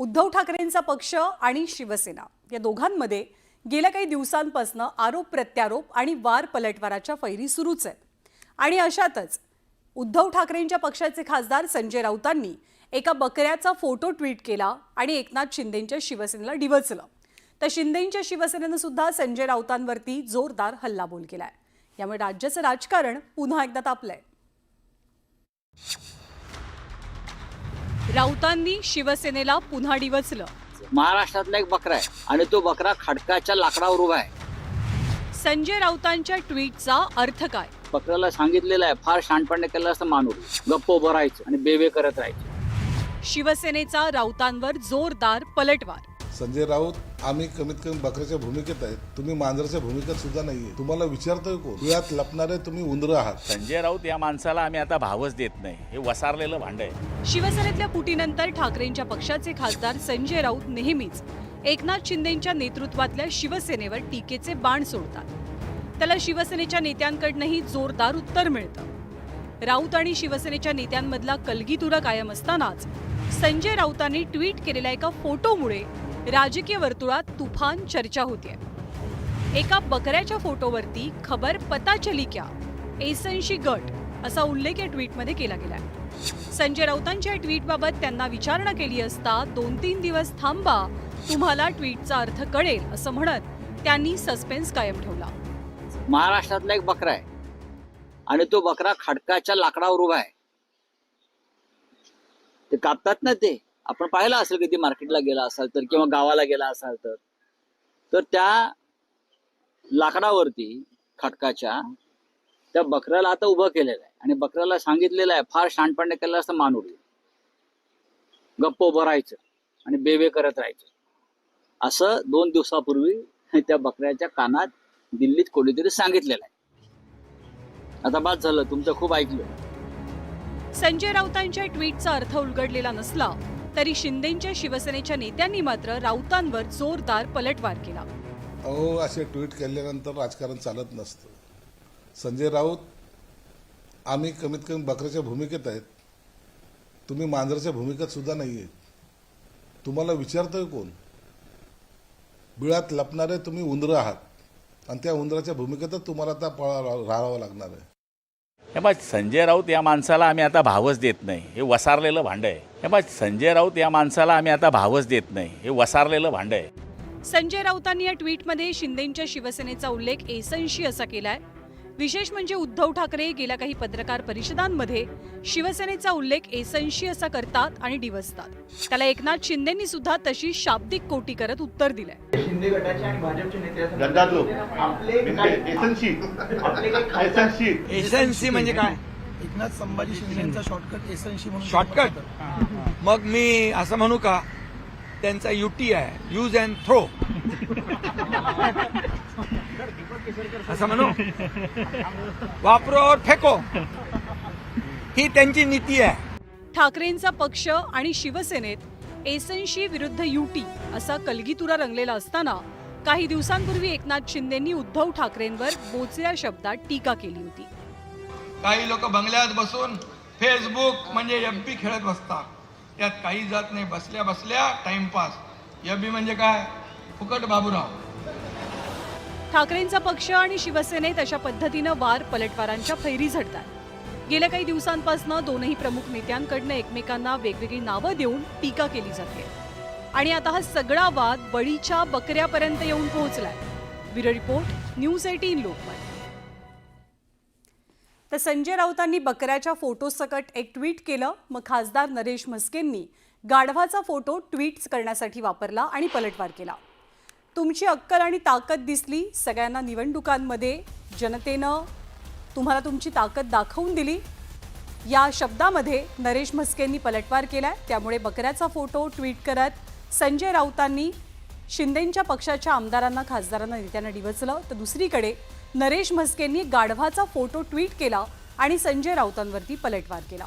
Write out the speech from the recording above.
उद्धव ठाकरेंचा पक्ष आणि शिवसेना या दोघांमध्ये गेल्या काही दिवसांपासून आरोप प्रत्यारोप आणि वार पलटवाराच्या फैरी सुरूच आहेत। आणि अशातच उद्धव ठाकरेंच्या पक्षाचे खासदार संजय राऊतांनी एका बकऱ्याचा फोटो ट्विट केला आणि एकनाथ शिंदेंच्या शिवसेनेला डिवचलं। तर शिंदेंच्या शिवसेनेने सुद्धा संजय राऊतांवरती जोरदार हल्लाबोल केलाय। यामुळे राज्याचं राजकारण पुन्हा एकदा तापलंय। राऊतांनी शिवसेनेला पुन्हा डिवचलं। महाराष्ट्रातला एक बकरा आहे आणि तो बकरा खडकाच्या लाकडावर उभा आहे। संजय राऊतांच्या ट्विटचा अर्थ काय? बकऱ्याला सांगितलेलं आहे, फार शहाणपणे केलं असतं माणूस गप्प उभं राहायचं आणि बेबे करत राहायचं। शिवसेनेचा राऊतांवर जोरदार पलटवार। संजय राऊत, आम्ही कमीत कमी बकऱ्याच्या भूमिकेत आहेत, तुम्ही मांजराच्या भूमिकेत सुद्धा नाहीये। तुम्हाला विचारतोय कोण? यात लपणारे तुम्ही उंदरं आहात। संजय राऊत या माणसाला आम्ही आता भावच देत नाही, हे वसारलेलं भांड आहे। शिवसेनेतल्या फुटीनंतर ठाकरेंच्या पक्षाचे खासदार संजय राऊत नेहमीच एकनाथ शिंदेंच्या नेतृत्वातल्या शिवसेनेवर टीकेचे बाण सोडतात। त्याला शिवसेनेच्या नेत्यांकडूनही जोरदार उत्तर मिळतं। राऊत आणि शिवसेनेच्या नेत्यांमधला कलगीतुरा कायम असतानाच संजय राऊतांनी ट्विट केलेल्या एका फोटोमुळे राजकीय वर्तुळात तुफान चर्चा होतीये। एका बकऱ्याच्या फोटोवरती खबर पता चली क्या एसनशी गट असा उल्लेख या ट्विटमध्ये केला गेलाय। संजय राऊतांच्या ट्विटबाबत त्यांना विचारणा केली असता 2-3 दिवस थांबा, तुम्हाला ट्विटचा अर्थ कळेल असं म्हणत त्यांनी सस्पेन्स कायम ठेवला। महाराष्ट्रातला एक बकरा आहे आणि तो बकरा खडकाच्या लाकडावर उभा आहे। ते कापतात ना, ते आपण पाहिलं असेल, कधी मार्केटला गेला असाल तर किंवा गावाला गेला असाल तर त्या लाकडावरती खडकाच्या त्या बकऱ्याला आता उभं केलेलं आहे आणि बकऱ्याला सांगितलेलं आहे, फार शहाणपणे केलं असतं माणूस गप्प उभं राहायचं आणि बेबे करत राहायचं असं 2 दिवसापूर्वी त्या बकऱ्याच्या कानात दिल्लीत कोणीतरी सांगितलेलं आहे। आता बाद झालं, तुमचं खूप ऐकलं। संजय राऊतांच्या ट्विटचा अर्थ उलगडलेला नसला तरी शिंदेंच्या शिवसेनेच्या नेत्यांनी मात्र राऊतांवर जोरदार पलटवार केला। अहो, असे ट्विट केल्यानंतर राजकारण चालत नसतं। संजय राऊत, आम्ही कमीत कमी बकऱ्याच्या भूमिकेत आहेत, तुम्ही मांजराच्या भूमिकेत सुद्धा नाहीये। तुम्हाला विचारतोय कोण? बिळात लपणारे तुम्ही उंदरं आहात आणि त्या उंदराच्या भूमिकेतच तुम्हाला आता राहावं लागणार आहे। हे बघ, संजय राऊत या माणसाला आम्ही आता भावच देत नाही, हे वसारलेलं भांड आहे। हे बघ, संजय राऊत या माणसाला आम्ही आता भावच देत नाही, हे वसारलेलं भांड आहे। संजय राऊतांनी या ट्विटमध्ये शिंदेंच्या शिवसेनेचा उल्लेख एसनशी असा केलाय। विशेष म्हणजे उद्धव ठाकरे गेल्या काही पत्रकार परिषदांमध्ये शिवसेनेचा उल्लेख एसनशी असा करतात आणि डिवचतात। त्याला एकनाथ शिंदेंनी सुद्धा तशी शाब्दिक कोटी करत उत्तर दिलंय। शिंदे गटाचे आणि भाजपचे नेते एसएनसी म्हणजे काय? एकनाथ संभाजी शिंदेचा शॉर्टकट एसएनसी म्हणून। शॉर्टकट? मग मी असं म्हणू का, त्यांचा युटी आहे, यूज अँड थ्रो, असं म्हणू? वापरो और फेको, ही त्यांची नीती आहे। ठाकरेंचा पक्ष आणि शिवसेनेत एसनशी विरुद्ध युटी असा कलगीतुरा रंगलेला असताना काही दिवसांपूर्वी एकनाथ शिंदेंनी उद्धव ठाकरेंवर बोचऱ्या शब्दात टीका केली होती। काही लोक बंगल्यात बसून फेसबुक म्हणजे एफबी खेळत बसतात, त्यात काही जात नाही, बसल्या बसल्या टाइमपास। एफबी म्हणजे काय? फुकट बाबूराव। ठाकरेंचा पक्ष आणि शिवसेनेत अशा पद्धतीनं वार पलटवारांच्या फैरी झडतात। गेल्या काही दिवसांपासून दोनही प्रमुख नेत्यांकडून एकमेकांना वेगवेगळी नावं देऊन टीका केली जाते आणि आता हा सगळा वाद बळीच्या बकऱ्यापर्यंत येऊन पोहोचलाय। Bureau report, news 18 Lokmat. तर संजय राऊतांनी बकऱ्याच्या फोटोसकट एक ट्विट केलं, मग खासदार नरेश म्हस्केंनी गाढवाचा फोटो ट्विट करण्यासाठी वापरला आणि पलटवार केला। तुमची अक्कल आणि ताकद दिसली, सगळ्यांना निवडणुकांमध्ये जनतेनं तुम्हाला तुमची ताकद दाखवून दिली, या शब्दामध्ये नरेश म्हस्केंनी पलटवार केलाय। त्यामुळे बकऱ्याचा फोटो ट्विट करत संजय राऊतांनी शिंदेंच्या पक्षाच्या आमदारांना, खासदारांना, नेत्यांना डिवचलं। तर दुसरीकडे नरेश म्हस्केंनी गाढवाचा फोटो ट्विट केला आणि संजय राऊतांवरती पलटवार केला।